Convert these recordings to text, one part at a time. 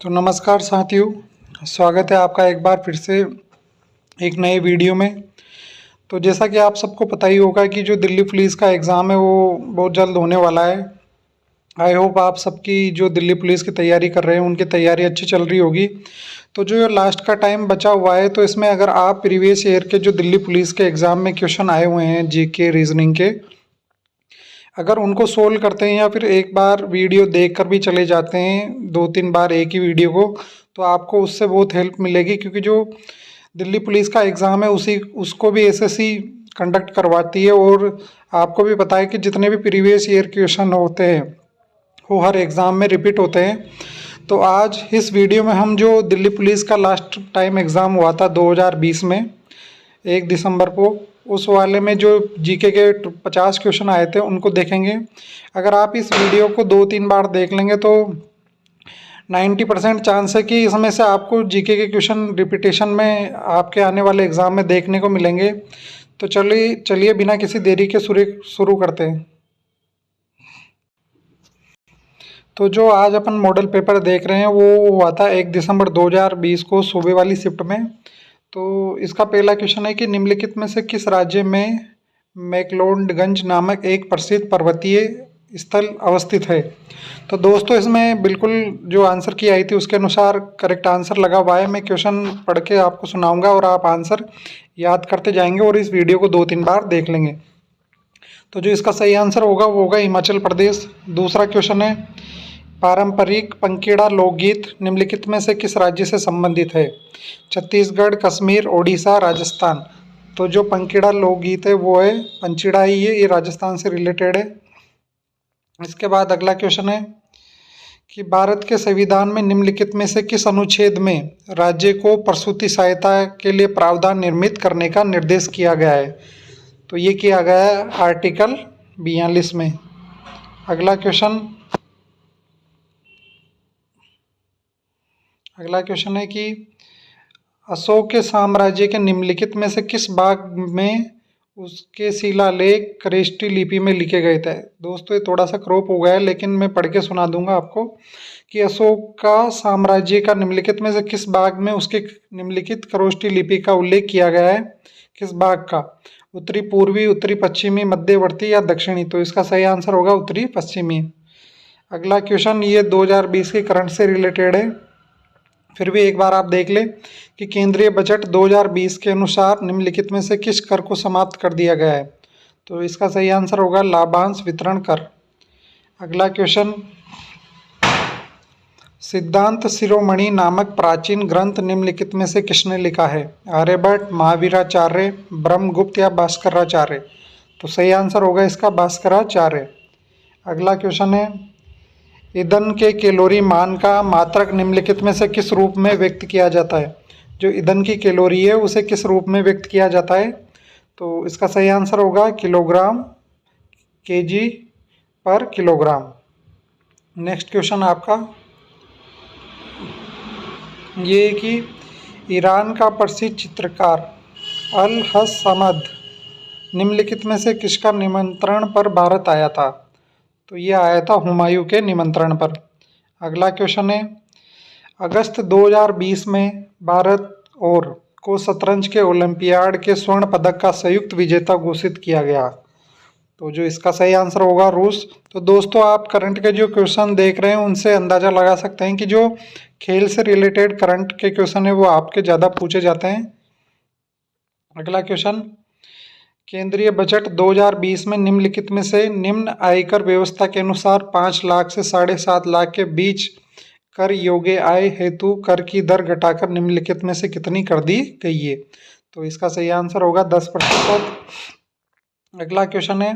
तो नमस्कार साथियों, स्वागत है आपका एक बार फिर से एक नए वीडियो में। तो जैसा कि आप सबको पता ही होगा कि जो दिल्ली पुलिस का एग्ज़ाम है वो बहुत जल्द होने वाला है। आई होप आप सबकी जो दिल्ली पुलिस की तैयारी कर रहे हैं उनकी तैयारी अच्छी चल रही होगी। तो जो लास्ट का टाइम बचा हुआ है, तो इसमें अगर आप प्रीवियस ईयर के जो दिल्ली पुलिस के एग्ज़ाम में क्वेश्चन आए हुए हैं जीके रीजनिंग के, अगर उनको सोल्व करते हैं या फिर एक बार वीडियो देख कर भी चले जाते हैं 2-3 बार एक ही वीडियो को, तो आपको उससे बहुत हेल्प मिलेगी। क्योंकि जो दिल्ली पुलिस का एग्ज़ाम है उसको भी एसएससी कंडक्ट करवाती है, और आपको भी पता है कि जितने भी प्रीवियस ईयर क्वेश्चन होते हैं वो हर एग्ज़ाम में रिपीट होते हैं। तो आज इस वीडियो में हम जो दिल्ली पुलिस का लास्ट टाइम एग्ज़ाम हुआ था 2020 में 1 दिसंबर को, उस वाले में जो जीके के 50 क्वेश्चन आए थे उनको देखेंगे। अगर आप इस वीडियो को 2-3 बार देख लेंगे तो 90% चांस है कि इसमें से आपको जीके के क्वेश्चन रिपीटेशन में आपके आने वाले एग्ज़ाम में देखने को मिलेंगे। तो चलिए बिना किसी देरी के शुरू करते हैं। तो जो आज अपन मॉडल पेपर देख रहे हैं वो हुआ था 1 दिसंबर 2020 को सुबह वाली शिफ्ट में। तो इसका पहला क्वेश्चन है कि निम्नलिखित में से किस राज्य में मैक्लोडगंज नामक एक प्रसिद्ध पर्वतीय स्थल अवस्थित है। तो दोस्तों इसमें बिल्कुल जो आंसर की आई थी उसके अनुसार करेक्ट आंसर लगा हुआ है। मैं क्वेश्चन पढ़ के आपको सुनाऊंगा और आप आंसर याद करते जाएंगे और इस वीडियो को 2-3 बार देख लेंगे। तो जो इसका सही आंसर होगा वो होगा हिमाचल प्रदेश। दूसरा क्वेश्चन है, पारंपरिक पंकेड़ा लोकगीत निम्नलिखित में से किस राज्य से संबंधित है। छत्तीसगढ़, कश्मीर, ओडिशा, राजस्थान। तो जो पंकेड़ा लोकगीत है वो है पंचीड़ा ही है, ये राजस्थान से रिलेटेड है। इसके बाद अगला क्वेश्चन है कि भारत के संविधान में निम्नलिखित में से किस अनुच्छेद में राज्य को प्रसूति सहायता के लिए प्रावधान निर्मित करने का निर्देश किया गया है। तो ये किया गया है आर्टिकल 42 में। अगला क्वेश्चन है कि अशोक के साम्राज्य के निम्नलिखित में से किस भाग में उसके शिलालेख क्रेस्टी लिपि में लिखे गए थे। दोस्तों ये थोड़ा सा क्रॉप हो गया है लेकिन मैं पढ़ के सुना दूंगा आपको कि अशोक का साम्राज्य का निम्नलिखित में से किस भाग में उसके निम्नलिखित क्रेस्टी लिपि का उल्लेख किया गया है। किस भाग का, उत्तरी पूर्वी, उत्तरी पश्चिमी, मध्यवर्ती या दक्षिणी। तो इसका सही आंसर होगा उत्तरी पश्चिमी। अगला क्वेश्चन ये 2020 के करंट से रिलेटेड है, फिर भी एक बार आप देख लें कि केंद्रीय बजट 2020 के अनुसार निम्नलिखित में से किस कर को समाप्त कर दिया गया है। तो इसका सही आंसर होगा लाभांश वितरण कर। अगला क्वेश्चन, सिद्धांत शिरोमणि नामक प्राचीन ग्रंथ निम्नलिखित में से किसने लिखा है। आर्यभट्ट, महावीराचार्य, ब्रह्मगुप्त या भास्कराचार्य। तो सही आंसर होगा इसका भास्कराचार्य। अगला क्वेश्चन है, ईंधन के कैलोरी मान का मात्रक निम्नलिखित में से किस रूप में व्यक्त किया जाता है। जो ईंधन की कैलोरी है उसे किस रूप में व्यक्त किया जाता है। तो इसका सही आंसर होगा किलोग्राम, केजी पर किलोग्राम। नेक्स्ट क्वेश्चन आपका ये कि ईरान का प्रसिद्ध चित्रकार अल हसमद निम्नलिखित में से किसका निमंत्रण पर भारत आया था। तो ये आया था हुमायूं के निमंत्रण पर। अगला क्वेश्चन है, अगस्त 2020 में भारत और को शतरंज के ओलंपियाड के स्वर्ण पदक का संयुक्त विजेता घोषित किया गया। तो जो इसका सही आंसर होगा रूस। तो दोस्तों आप करंट के जो क्वेश्चन देख रहे हैं उनसे अंदाज़ा लगा सकते हैं कि जो खेल से रिलेटेड करंट के क्वेश्चन है वो आपके ज़्यादा पूछे जाते हैं। अगला क्वेश्चन, केंद्रीय बजट 2020 में निम्नलिखित में से निम्न आयकर व्यवस्था के अनुसार 5 लाख से 7.5 लाख के बीच कर योग्य आय हेतु कर की दर घटाकर निम्नलिखित में से कितनी कर दी गई है। तो इसका सही आंसर होगा 10%। अगला क्वेश्चन है,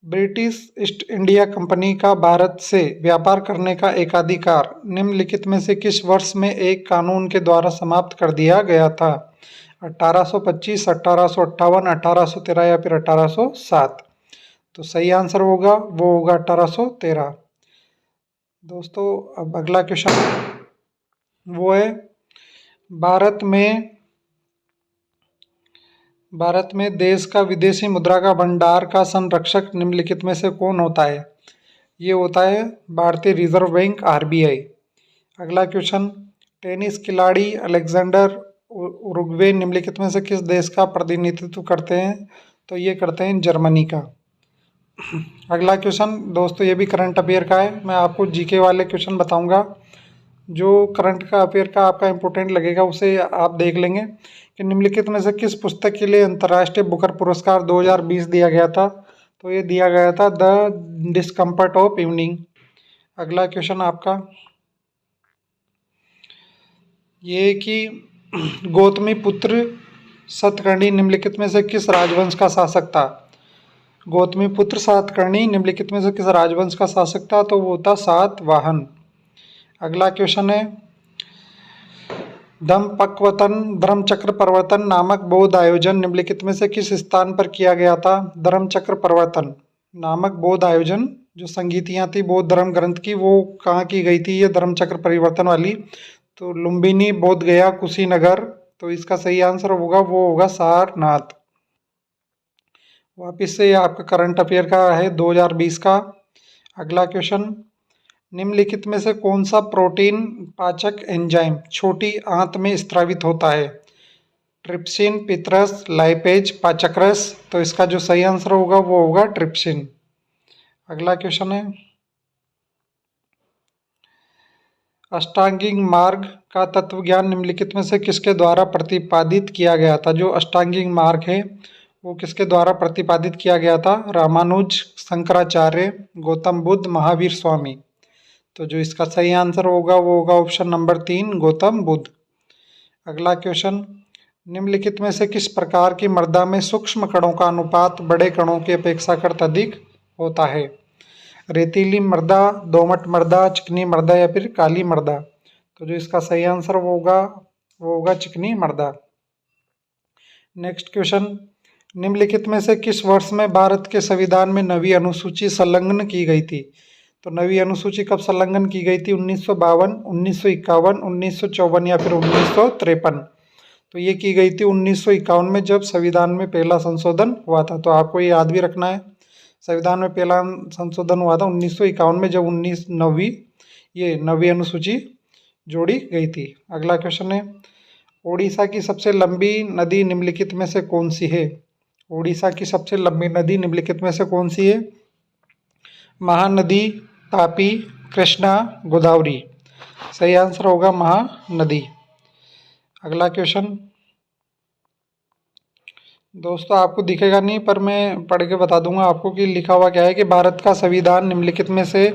ब्रिटिश ईस्ट इंडिया कंपनी का भारत से व्यापार करने का एकाधिकार निम्नलिखित में से किस वर्ष में एक कानून के द्वारा समाप्त कर दिया गया था। 1825, 1858, 1813 या फिर 1807। तो सही आंसर होगा वो होगा 1813। दोस्तों अब अगला क्वेश्चन वो है, भारत में देश का विदेशी मुद्रा का भंडार का संरक्षक निम्नलिखित में से कौन होता है। ये होता है भारतीय रिजर्व बैंक, आरबीआई। अगला क्वेश्चन, टेनिस खिलाड़ी अलेक्जेंडर उरुग्वे निम्नलिखित में से किस देश का प्रतिनिधित्व करते हैं? तो ये करते हैं जर्मनी का। अगला क्वेश्चन दोस्तों ये भी करंट अफेयर का है। मैं आपको जीके वाले क्वेश्चन बताऊंगा, जो करंट का अफेयर का आपका इंपॉर्टेंट लगेगा उसे आप देख लेंगे कि निम्नलिखित में से किस पुस्तक के लिए अंतर्राष्ट्रीय बुकर पुरस्कार 2020 दिया गया था? तो ये दिया गया था द डिस्कम्फर्ट ऑफ इवनिंग। अगला क्वेश्चन आपका ये कि गौतमीपुत्र सातकर्णी निम्नलिखित में से किस राजवंश का शासक था? गौतमीपुत्र सातकर्णी निम्नलिखित में से किस राजवंश का शासक था? तो वो था सातवाहन। अगला क्वेश्चन है, धम्मपक्वतन धर्मचक्र प्रवर्तन नामक बौद्ध आयोजन निम्नलिखित में से किस स्थान पर किया गया था? धर्मचक्र प्रवर्तन नामक बौद्ध आयोजन, जो संगीतियाँ थी बौद्ध धर्म ग्रंथ की, वो कहाँ की गई थी? ये धर्मचक्र परिवर्तन वाली, तो लुम्बिनी, बोध गया, कुशीनगर। तो इसका सही आंसर होगा वो होगा सारनाथ। वापिस से आपका करंट अफेयर का है 2020 का। अगला क्वेश्चन, निम्नलिखित में से कौन सा प्रोटीन पाचक एंजाइम छोटी आंत में स्रावित होता है? ट्रिप्सिन, पितरस, लाइपेज, पाचकरस। तो इसका जो सही आंसर होगा वो होगा ट्रिप्सिन। अगला क्वेश्चन है, अष्टांगिक मार्ग का तत्व ज्ञान निम्नलिखित में से किसके द्वारा प्रतिपादित किया गया था? जो अष्टांगिक मार्ग है वो किसके द्वारा प्रतिपादित किया गया था? रामानुज, शंकराचार्य, गौतम बुद्ध, महावीर स्वामी। तो जो इसका सही आंसर होगा वो होगा ऑप्शन नंबर 3, गौतम बुद्ध। अगला क्वेश्चन, निम्नलिखित में से किस प्रकार की मृदा में सूक्ष्म कणों का अनुपात बड़े कणों की अपेक्षाकृत अधिक होता है? रेतीली मृदा, दोमट मृदा, चिकनी मृदा या फिर काली मृदा। तो जो इसका सही आंसर वो होगा चिकनी मृदा। नेक्स्ट क्वेश्चन, निम्नलिखित में से किस वर्ष में भारत के संविधान में नवी अनुसूची संलग्न की गई थी? तो नवी अनुसूची कब संलग्न की गई थी? 1952, 1951, 1954 या फिर 1953। तो ये की गई थी 1951 में, जब संविधान में पहला संशोधन हुआ था। तो आपको ये याद भी रखना है, संविधान में पहला संशोधन हुआ था 1951 में, जब नवी अनुसूची जोड़ी गई थी। अगला क्वेश्चन है, ओडिशा की सबसे लंबी नदी निम्नलिखित में से कौन सी है? ओडिशा की सबसे लंबी नदी निम्नलिखित में से कौन सी है? महानदी, तापी, कृष्णा, गोदावरी। सही आंसर होगा महानदी। अगला क्वेश्चन दोस्तों आपको दिखेगा नहीं पर मैं पढ़ के बता दूंगा आपको कि लिखा हुआ क्या है कि भारत का संविधान निम्नलिखित में से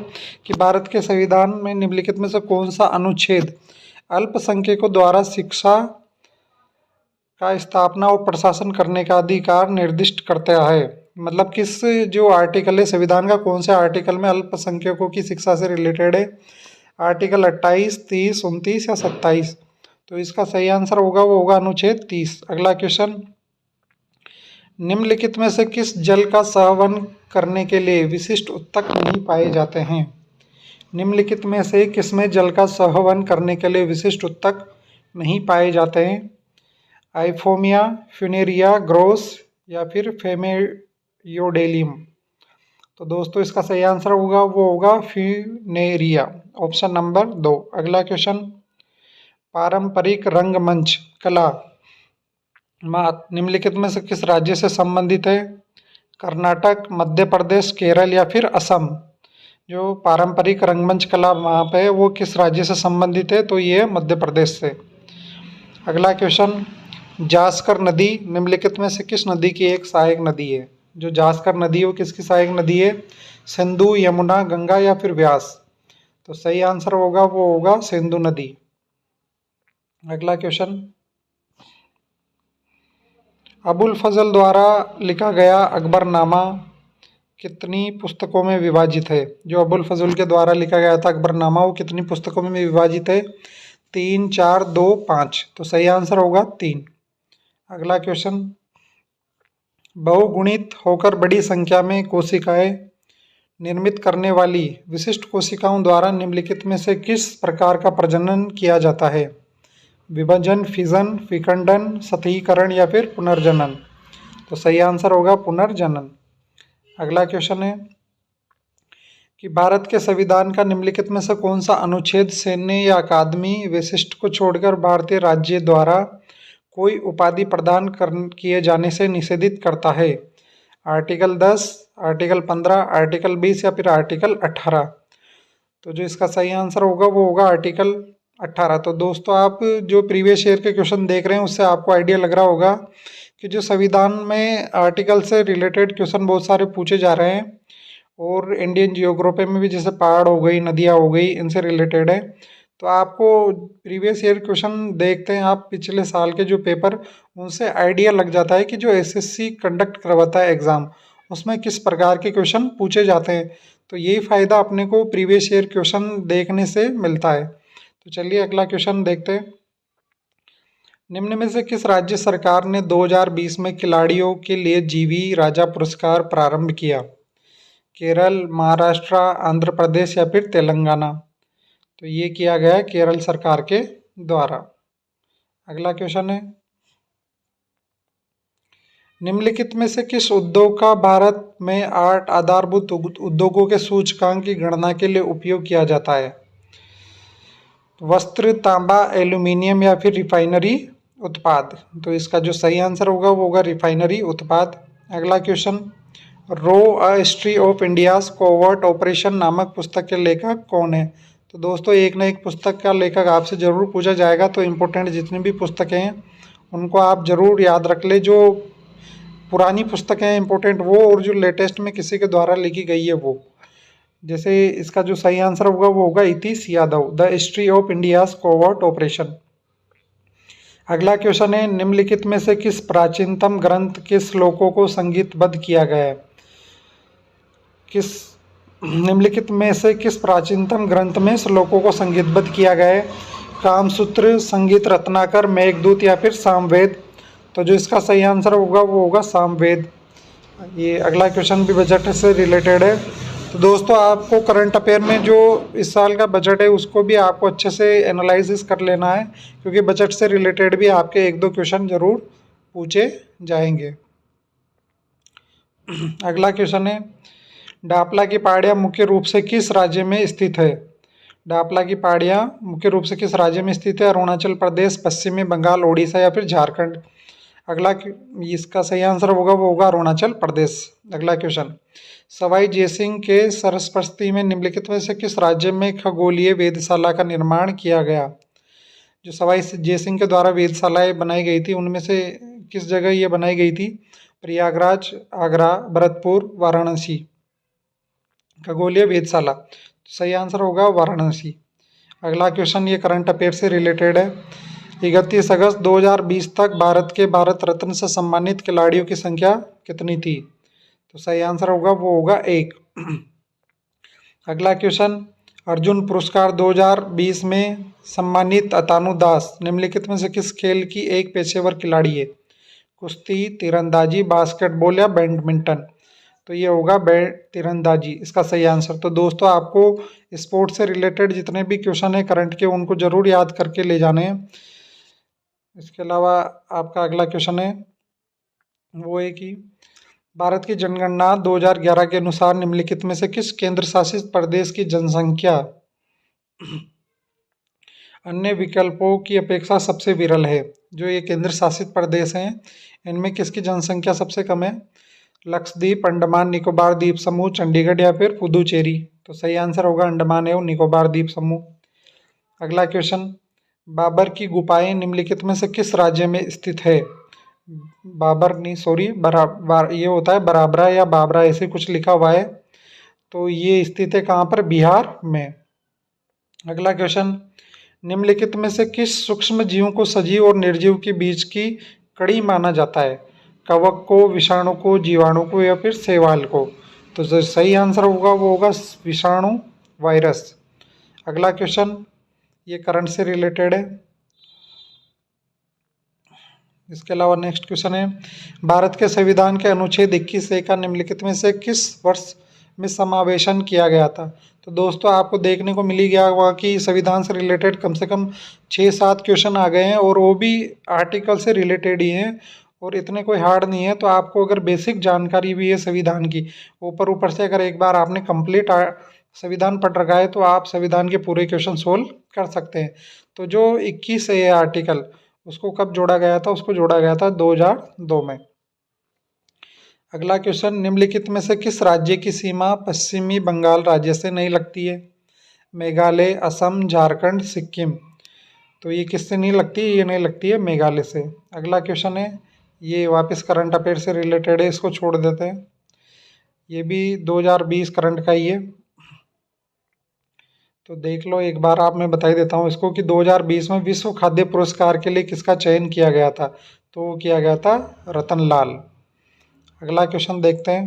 भारत के संविधान में निम्नलिखित में से कौन सा अनुच्छेद अल्पसंख्यकों द्वारा शिक्षा का स्थापना और प्रशासन करने का अधिकार निर्दिष्ट करता है? मतलब किस जो आर्टिकल है संविधान का, कौन से आर्टिकल में अल्पसंख्यकों की शिक्षा से रिलेटेड है? आर्टिकल 28, 30, 29 या 27। तो इसका सही आंसर होगा वो होगा अनुच्छेद 30। अगला क्वेश्चन, निम्नलिखित में से किस जल का सहवन करने के लिए विशिष्ट उत्तक नहीं पाए जाते हैं? निम्नलिखित में से किसमें जल का सहवन करने के लिए विशिष्ट उत्तक नहीं पाए जाते हैं? आइफोमिया, फ्यूनेरिया, ग्रोस या फिर फेमेयोडेलियम। तो दोस्तों इसका सही आंसर होगा वो होगा फ्यूनेरिया, ऑप्शन नंबर 2। अगला क्वेश्चन, पारंपरिक रंगमंच कला निम्नलिखित में से किस राज्य से संबंधित है? कर्नाटक, मध्य प्रदेश, केरल या फिर असम। जो पारंपरिक रंगमंच कला वहाँ पे है वो किस राज्य से संबंधित है? तो ये मध्य प्रदेश से। अगला क्वेश्चन, जास्कर नदी निम्नलिखित में से किस नदी की एक सहायक नदी है? जो जास्कर नदी है वो किसकी सहायक नदी है? सिंधु, यमुना, गंगा या फिर व्यास। तो सही आंसर होगा वो होगा सिंधु नदी। अगला क्वेश्चन, अबुल फजल द्वारा लिखा गया अकबरनामा कितनी पुस्तकों में विभाजित है? जो अबुल फजल के द्वारा लिखा गया था अकबरनामा वो कितनी पुस्तकों में विभाजित है? 3, 4, 2, 5। तो सही आंसर होगा 3। अगला क्वेश्चन, बहुगुणित होकर बड़ी संख्या में कोशिकाएं निर्मित करने वाली विशिष्ट कोशिकाओं द्वारा निम्नलिखित में से किस प्रकार का प्रजनन किया जाता है? विभाजन, फिजन, विखंडन, सतहीकरण या फिर पुनर्जनन। तो सही आंसर होगा पुनर्जनन। अगला क्वेश्चन है कि भारत के संविधान का निम्नलिखित में से कौन सा अनुच्छेद सैन्य या अकादमी विशिष्ट को छोड़कर भारतीय राज्य द्वारा कोई उपाधि प्रदान किए जाने से निषेधित करता है? आर्टिकल 10, आर्टिकल 15, आर्टिकल 20 या फिर आर्टिकल 18। तो जो इसका सही आंसर होगा वो होगा आर्टिकल 18। तो दोस्तों, आप जो प्रीवियस ईयर के क्वेश्चन देख रहे हैं उससे आपको आइडिया लग रहा होगा कि जो संविधान में आर्टिकल से रिलेटेड क्वेश्चन बहुत सारे पूछे जा रहे हैं, और इंडियन जियोग्राफी में भी जैसे पहाड़ हो गई, नदियाँ हो गई, इनसे रिलेटेड है। तो आपको प्रीवियस ईयर क्वेश्चन देखते हैं आप पिछले साल के जो पेपर, उनसे आइडिया लग जाता है कि जो एसएससी कंडक्ट करवाता है एग्ज़ाम, उसमें किस प्रकार के क्वेश्चन पूछे जाते हैं। तो यही फ़ायदा अपने को प्रीवियस ईयर क्वेश्चन देखने से मिलता है। तो चलिए अगला क्वेश्चन देखते हैं। निम्न में से किस राज्य सरकार ने 2020 में खिलाड़ियों के लिए जीवी राजा पुरस्कार प्रारंभ किया? केरल, महाराष्ट्र, आंध्र प्रदेश या फिर तेलंगाना? तो ये किया गया है केरल सरकार के द्वारा। अगला क्वेश्चन है, निम्नलिखित में से किस उद्योग का भारत में 8 आधारभूत उद्योगों के सूचकांक की गणना के लिए उपयोग किया जाता है? वस्त्र, तांबा, एल्यूमिनियम या फिर रिफाइनरी उत्पाद? तो इसका जो सही आंसर होगा वो होगा रिफाइनरी उत्पाद। अगला क्वेश्चन, रो a history of India's covert operation नामक पुस्तक के लेखक कौन है? तो दोस्तों, एक न एक पुस्तक का लेखक आपसे ज़रूर पूछा जाएगा, तो इम्पोर्टेंट जितनी भी पुस्तकें हैं उनको आप ज़रूर याद रख ले। जो पुरानी पुस्तकें हैं इम्पोर्टेंट वो, और जो लेटेस्ट में किसी के द्वारा लिखी गई है वो। जैसे इसका जो सही आंसर होगा वो होगा Yatish Yadav, the history of India's covert operation. अगला क्वेश्चन है, निम्नलिखित में से किस प्राचीनतम ग्रंथ के श्लोकों को संगीतबद्ध किया गया है? निम्नलिखित में से किस प्राचीनतम ग्रंथ में श्लोकों को संगीतबद्ध किया गया है? कामसूत्र, संगीत रत्नाकर, मेघदूत या फिर सामवेद? तो जो इसका सही आंसर होगा वो होगा सामवेद। ये अगला क्वेश्चन भी बजट से रिलेटेड है। तो दोस्तों, आपको करंट अफेयर में जो इस साल का बजट है उसको भी आपको अच्छे से एनालिसिस कर लेना है, क्योंकि बजट से रिलेटेड भी आपके 1-2 क्वेश्चन जरूर पूछे जाएंगे। अगला क्वेश्चन है, डापला की पहाड़ियाँ मुख्य रूप से किस राज्य में स्थित है? डापला की पहाड़ियाँ मुख्य रूप से किस राज्य में स्थित है? अरुणाचल प्रदेश, पश्चिमी बंगाल, ओडिशा या फिर झारखंड? इसका सही आंसर होगा वो होगा अरुणाचल प्रदेश। अगला क्वेश्चन, सवाई जयसिंह के सरस्वती में निम्नलिखित में से किस राज्य में खगोलीय वेधशाला का निर्माण किया गया? जो सवाई जयसिंह के द्वारा वेधशालाएं बनाई गई थी उनमें से किस जगह ये बनाई गई थी? प्रयागराज, आगरा, भरतपुर, वाराणसी? खगोलीय वेधशाला, सही आंसर होगा वाराणसी। अगला क्वेश्चन ये करंट अफेयर से रिलेटेड है। 31 अगस्त 2020 तक भारत के भारत रत्न से सम्मानित खिलाड़ियों की संख्या कितनी थी? तो सही आंसर होगा वो होगा 1। अगला क्वेश्चन, अर्जुन पुरस्कार 2020 में सम्मानित अतानु दास निम्नलिखित में से किस खेल की एक पेशेवर खिलाड़ी है? कुश्ती, तीरंदाजी, बास्केटबॉल या बैडमिंटन? तो ये होगा तीरंदाजी, इसका सही आंसर। तो दोस्तों, आपको स्पोर्ट्स से रिलेटेड जितने भी क्वेश्चन है करंट के उनको ज़रूर याद करके ले जाने हैं। इसके अलावा आपका अगला क्वेश्चन है वो है कि भारत की जनगणना 2011 के अनुसार निम्नलिखित में से किस केंद्र शासित प्रदेश की जनसंख्या अन्य विकल्पों की अपेक्षा सबसे विरल है? जो ये केंद्र शासित प्रदेश हैं इनमें किसकी जनसंख्या सबसे कम है? लक्षद्वीप, अंडमान निकोबार द्वीप समूह, चंडीगढ़ या फिर पुदुचेरी? तो सही आंसर होगा अंडमान एवं निकोबार द्वीप समूह। अगला क्वेश्चन, बाबर की गुफाएं निम्नलिखित में से किस राज्य में स्थित है? ये होता है बराबरा या बाबरा, ऐसे कुछ लिखा हुआ है। तो ये स्थित है कहाँ पर? बिहार में। अगला क्वेश्चन, निम्नलिखित में से किस सूक्ष्म जीव को सजीव और निर्जीव के बीच की कड़ी माना जाता है? कवक को, विषाणु को, जीवाणु को या फिर शैवाल को? तो जो सही आंसर होगा वो होगा विषाणु, वायरस। अगला क्वेश्चन ये करंट से रिलेटेड है। इसके अलावा नेक्स्ट क्वेश्चन है, भारत के संविधान के अनुच्छेद 21A का निम्नलिखित में से किस वर्ष में समावेशन किया गया था? तो दोस्तों, आपको देखने को मिल ही गया होगा कि संविधान से रिलेटेड कम से कम 6-7 क्वेश्चन आ गए हैं, और वो भी आर्टिकल से रिलेटेड ही हैं, और इतने कोई हार्ड नहीं है। तो आपको अगर बेसिक जानकारी भी है संविधान की, ऊपर से अगर एक बार आपने कंप्लीट संविधान पढ़ रखा है तो आप संविधान के पूरे क्वेश्चन सोल्व कर सकते हैं। तो जो 21 है आर्टिकल, उसको कब जोड़ा गया था? उसको जोड़ा गया था 2002 में। अगला क्वेश्चन, निम्नलिखित में से किस राज्य की सीमा पश्चिमी बंगाल राज्य से नहीं लगती है? मेघालय, असम, झारखंड, सिक्किम। तो ये किससे नहीं लगती? ये नहीं लगती है मेघालय से। अगला क्वेश्चन है, ये वापस करंट अफेयर से रिलेटेड है, इसको छोड़ देते हैं। ये भी 2020 करंट का ही है, तो देख लो एक बार। आप मैं बता ही देता हूँ इसको कि 2020 में विश्व खाद्य पुरस्कार के लिए किसका चयन किया गया था? तो वो किया गया था रतन लाल। अगला क्वेश्चन देखते हैं,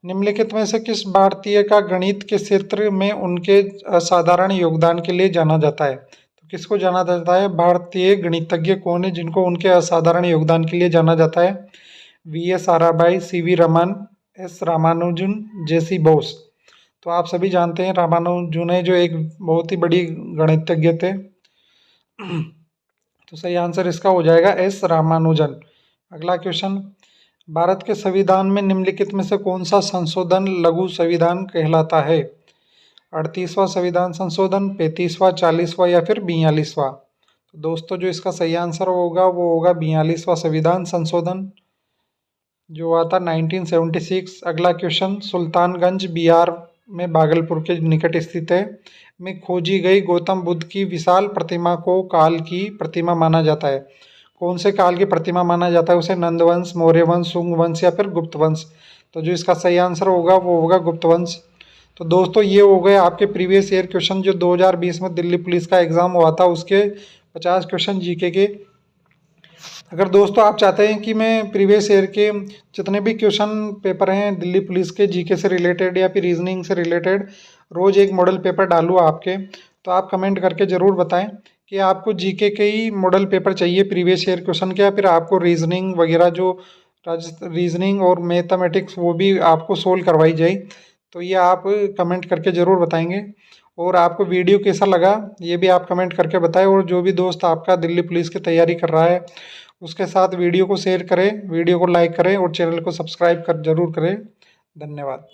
निम्नलिखित में से किस भारतीय का गणित के क्षेत्र में उनके असाधारण योगदान के लिए जाना जाता है? तो किसको जाना जाता है? भारतीय गणितज्ञ कौन है जिनको उनके असाधारण योगदान के लिए जाना जाता है? VS. Sarabhai, CV. Raman, S. Ramanujan, JC. Bose. तो आप सभी जानते हैं रामानुजन है जो एक बहुत ही बड़ी गणितज्ञ थे। तो सही आंसर इसका हो जाएगा एस. रामानुजन। अगला क्वेश्चन, भारत के संविधान में निम्नलिखित में से कौन सा संशोधन लघु संविधान कहलाता है? 38वां संविधान संशोधन, 35वां, 40वां या फिर 42वां? तो दोस्तों जो इसका सही आंसर होगा वो होगा 42वां संविधान संशोधन जो हुआ था 1976। अगला क्वेश्चन, सुल्तानगंज बिहार में भागलपुर के निकट स्थित है में खोजी गई गौतम बुद्ध की विशाल प्रतिमा को काल की प्रतिमा माना जाता है? कौन से काल की प्रतिमा माना जाता है उसे? नंद वंश, मौर्य वंश, शुंग वंश या फिर गुप्त वंश? तो जो इसका सही आंसर होगा वो होगा गुप्त वंश। तो दोस्तों ये हो गए आपके प्रीवियस ईयर क्वेश्चन जो 2020 में दिल्ली पुलिस का एग्जाम हुआ था, उसके 50 क्वेश्चन जीके के। अगर दोस्तों आप चाहते हैं कि मैं प्रीवियस ईयर के जितने भी क्वेश्चन पेपर हैं दिल्ली पुलिस के जीके से रिलेटेड या फिर रीजनिंग से रिलेटेड रोज़ एक मॉडल पेपर डालूँ आपके, तो आप कमेंट करके ज़रूर बताएं कि आपको जीके के ही मॉडल पेपर चाहिए प्रीवियस ईयर क्वेश्चन के, या फिर आपको रीजनिंग वगैरह जो रीजनिंग और मैथमेटिक्स वो भी आपको सोल्व करवाई जाए। तो ये आप कमेंट करके ज़रूर बताएंगे। और आपको वीडियो कैसा लगा ये भी आप कमेंट करके बताएं। और जो भी दोस्त आपका दिल्ली पुलिस की तैयारी कर रहा है उसके साथ वीडियो को शेयर करें, वीडियो को लाइक करें और चैनल को सब्सक्राइब कर जरूर करें। धन्यवाद।